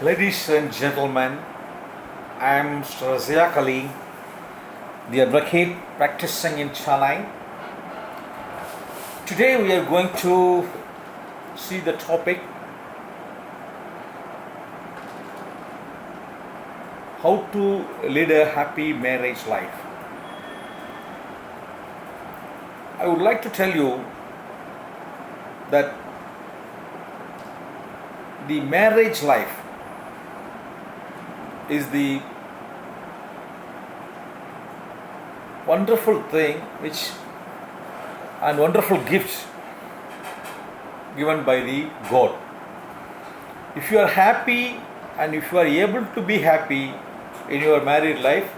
Ladies and gentlemen, I am Mr. RAZIAQ, the advocate practicing in Chennai. Today we are going to see the topic how to lead a happy marriage life. I would like to tell you that the marriage life is the wonderful thing and wonderful gift given by the God. If you are happy and if you are able to be happy in your married life,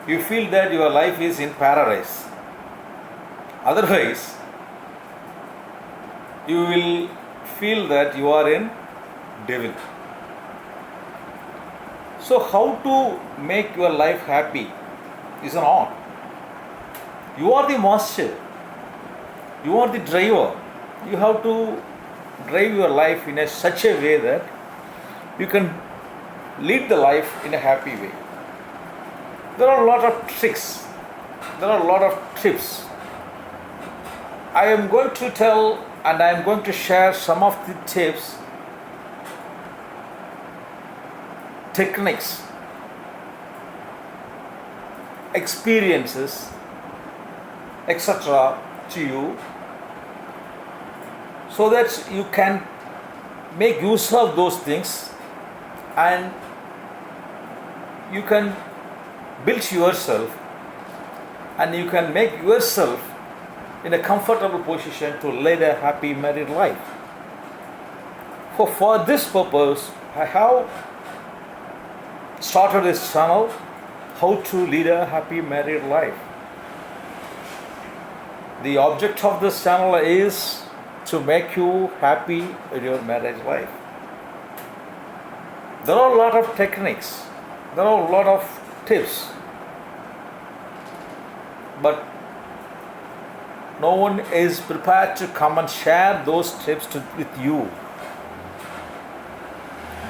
you feel that your life is in paradise. Otherwise, you will feel that you are in devil. So how to make your life happy is an art. You are the master. You are the driver. You have to drive your life in such a way that you can lead the life in a happy way. There are a lot of tricks. There are a lot of tips. I am going to tell and I am going to share some of the tips, techniques, experiences, etc. to you, so that you can make use of those things and you can build yourself and you can make yourself in a comfortable position to lead a happy married life. For this purpose, I have started this channel, how to lead a happy married life. The object of this channel is to make you happy in your marriage life. There are a lot of techniques, there are a lot of tips, but no one is prepared to come and share those tips with you.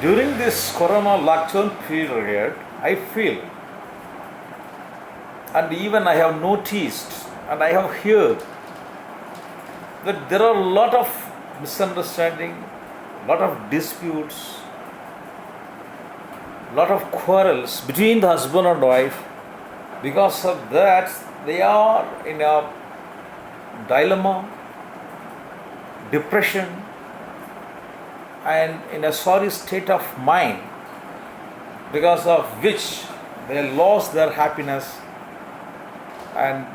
During this Corona lockdown period, I feel, and even I have noticed and I have heard that there are a lot of misunderstanding, a lot of disputes, a lot of quarrels between the husband and wife. Because of that, they are in a dilemma, depression, and in a sorry state of mind, because of which they lost their happiness, and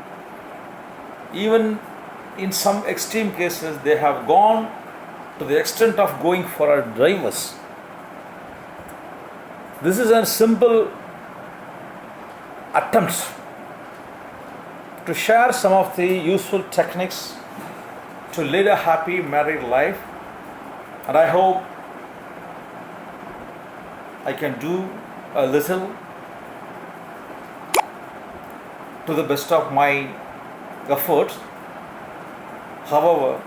even in some extreme cases they have gone to the extent of going for a divorce. This is a simple attempt to share some of the useful techniques to lead a happy married life, and I hope I can do a little to the best of my effort. However,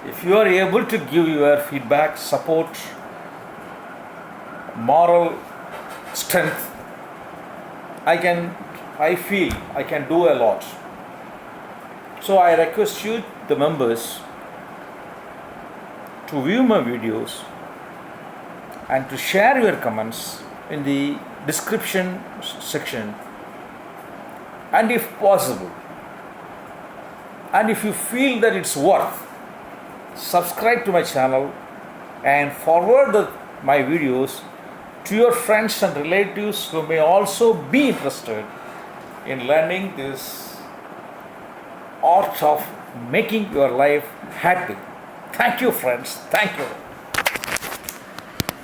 if you are able to give your feedback, support, moral strength, I feel I can do a lot. So I request you, the members, to view my videos and to share your comments in the description section, and if possible, and if you feel that it's worth, subscribe to my channel and forward my videos to your friends and relatives who may also be interested in learning this art of making your life happy. Thank you, friends. Thank you.